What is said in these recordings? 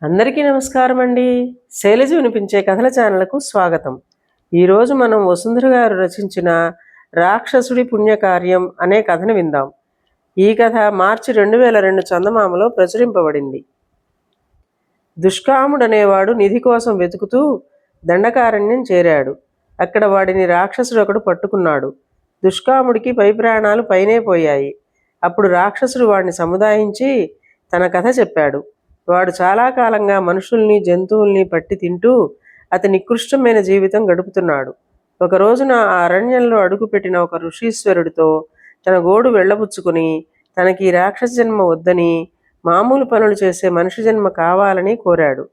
అందరికీ నమస్కారం అండి. శైలజ వినిపించే కథల ఛానల్కు స్వాగతం. ఈరోజు మనం వసుంధర గారు రచించిన రాక్షసుడి పుణ్యకార్యం అనే కథను విందాం. ఈ కథ మార్చి 2002 చందమామలో ప్రచురింపబడింది. దుష్కాముడనేవాడు నిధి కోసం వెతుకుతూ దండకారణ్యం చేరాడు. అక్కడ వాడిని రాక్షసుడు ఒకడు పట్టుకున్నాడు. దుష్కాముడికి పై ప్రాణాలు పైనే పోయాయి. అప్పుడు రాక్షసుడు వాడిని సముదాయించి తన కథ చెప్పాడు. వాడు చాలా కాలంగా మనుషుల్ని జంతువుల్ని పట్టి తింటూ అతి నికృష్టమైన జీవితం గడుపుతున్నాడు. ఒక రోజున ఆ అరణ్యంలో అడుగుపెట్టిన ఒక ఋషీశ్వరుడితో తన గోడు వెళ్ళబుచ్చుకుని తనకి రాక్షస జన్మ వద్దని మామూలు పనులు చేసే మనిషి జన్మ కావాలని కోరాడు.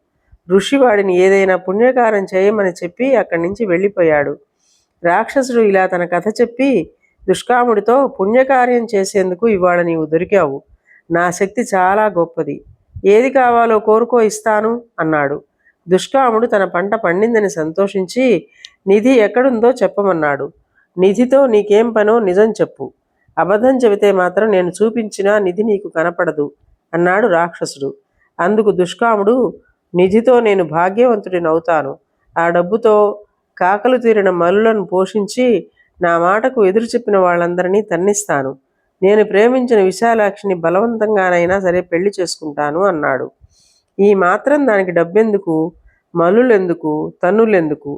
ఋషి వాడిని ఏదైనా పుణ్యకారం చేయమని చెప్పి అక్కడి నుంచి వెళ్ళిపోయాడు. రాక్షసుడు ఇలా తన కథ చెప్పి దుష్కాముడితో, పుణ్యకార్యం చేసేందుకు ఇవాళ నీవు దొరికావు. నా శక్తి చాలా గొప్పది. ఏది కావాలో కోరుకో, ఇస్తాను అన్నాడు. దుష్కాముడు తన పంట పండిందని సంతోషించి నిధి ఎక్కడుందో చెప్పమన్నాడు. నిధితో నీకేం పనో నిజం చెప్పు. అబద్ధం చెబితే మాత్రం నేను చూపించినా నిధి నీకు కనపడదు అన్నాడు రాక్షసుడు. అందుకు దుష్కాముడు, నిధితో నేను భాగ్యవంతుడినవుతాను. ఆ డబ్బుతో కాకలు తీరిన మల్లులను పోషించి నా మాటకు ఎదురు చెప్పిన వాళ్ళందరినీ తన్నిస్తాను. నేను ప్రేమించిన విశాలాక్షిని బలవంతంగానైనా సరే పెళ్లి చేసుకుంటాను అన్నాడు. ఈ మాత్రం దానికి డబ్బెందుకు, మల్లులెందుకు, తన్నులెందుకు?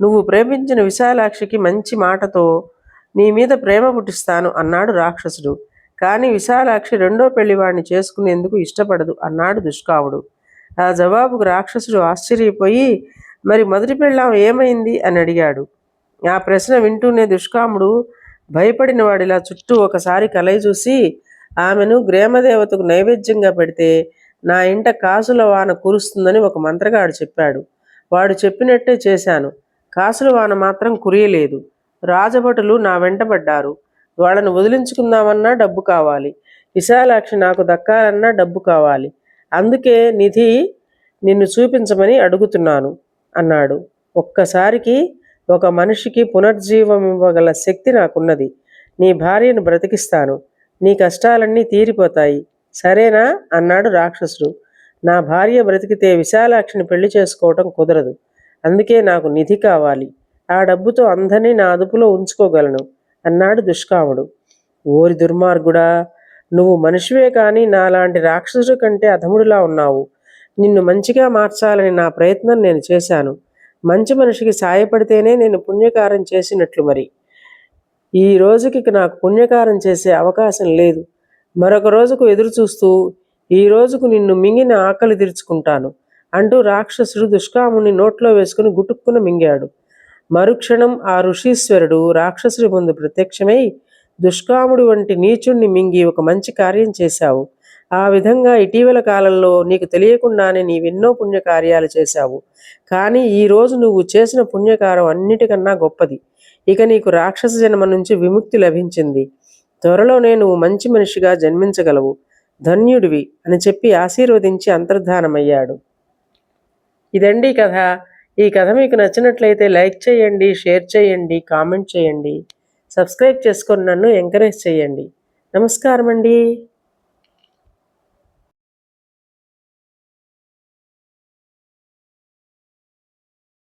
నువ్వు ప్రేమించిన విశాలాక్షికి మంచి మాటతో నీ మీద ప్రేమ పుట్టిస్తాను అన్నాడు రాక్షసుడు. కానీ విశాలాక్షి రెండో పెళ్లివాడిని చేసుకునేందుకు ఇష్టపడదు అన్నాడు దుష్కాముడు. ఆ జవాబుకు రాక్షసుడు ఆశ్చర్యపోయి, మరి మొదటి పెళ్ళాం ఏమైంది అని అడిగాడు. ఆ ప్రశ్న వింటూనే దుష్కాముడు భయపడిన వాడిలా చుట్టూ ఒకసారి కలయి చూసి, ఆమెను గ్రామదేవతకు నైవేద్యంగా పెడితే నా ఇంట కాసుల వాన కురుస్తుందని ఒక మంత్రగాడు చెప్పాడు. వాడు చెప్పినట్టే చేశాను. కాసుల వాన మాత్రం కురియలేదు. రాజభటులు నా వెంటబడ్డారు. వాళ్ళను వదిలించుకుందామన్నా డబ్బు కావాలి. విశాలాక్షి నాకు దక్కాలన్నా డబ్బు కావాలి. అందుకే నిధి నిన్ను చూపించమని అడుగుతున్నాను అన్నాడు. ఒక్కసారికి ఒక మనిషికి పునర్జీవం ఇవ్వగల శక్తి నాకున్నది. నీ భార్యను బ్రతికిస్తాను. నీ కష్టాలన్నీ తీరిపోతాయి. సరేనా అన్నాడు రాక్షసుడు. నా భార్య బ్రతికితే విశాలాక్షిని పెళ్లి చేసుకోవటం కుదరదు. అందుకే నాకు నిధి కావాలి. ఆ డబ్బుతో అందరినీ నా అదుపులో ఉంచుకోగలను అన్నాడు దుష్కాముడు. ఓరి దుర్మార్గుడా, నువ్వు మనిషివే కానీ నాలాంటి రాక్షసుడి కంటే అధముడిలా ఉన్నావు. నిన్ను మంచిగా మార్చాలని నా ప్రయత్నం నేను చేశాను. మంచి మనిషికి సాయపడితేనే నేను పుణ్యకారం చేసినట్లు. మరి ఈ రోజుకి నాకు పుణ్యకారం చేసే అవకాశం లేదు. మరొక రోజుకు ఎదురు చూస్తూ ఈ రోజుకు నిన్ను మింగిన ఆకలి తీర్చుకుంటాను అంటూ రాక్షసుడు దుష్కాముని నోట్లో వేసుకుని గుటుక్కున మింగాడు. మరుక్షణం ఆ ఋషీశ్వరుడు రాక్షసుడి ముందు ప్రత్యక్షమై, దుష్కాముడి వంటి నీచుణ్ణి మింగి ఒక మంచి కార్యం చేశావు. ఆ విధంగా ఇటీవల కాలంలో నీకు తెలియకుండానే నీవెన్నో పుణ్యకార్యాలు చేశావు. కానీ ఈరోజు నువ్వు చేసిన పుణ్యకారం అన్నిటికన్నా గొప్పది. ఇక నీకు రాక్షస జన్మ నుంచి విముక్తి లభించింది. త్వరలోనే నువ్వు మంచి మనిషిగా జన్మించగలవు. ధన్యుడివి అని చెప్పి ఆశీర్వదించి అంతర్ధానమయ్యాడు. ఇదండి కథ. ఈ కథ మీకు నచ్చినట్లయితే లైక్ చేయండి, షేర్ చేయండి, కామెంట్ చేయండి, సబ్స్క్రైబ్ చేసుకొని నన్ను ఎంకరేజ్ చేయండి. నమస్కారం అండి.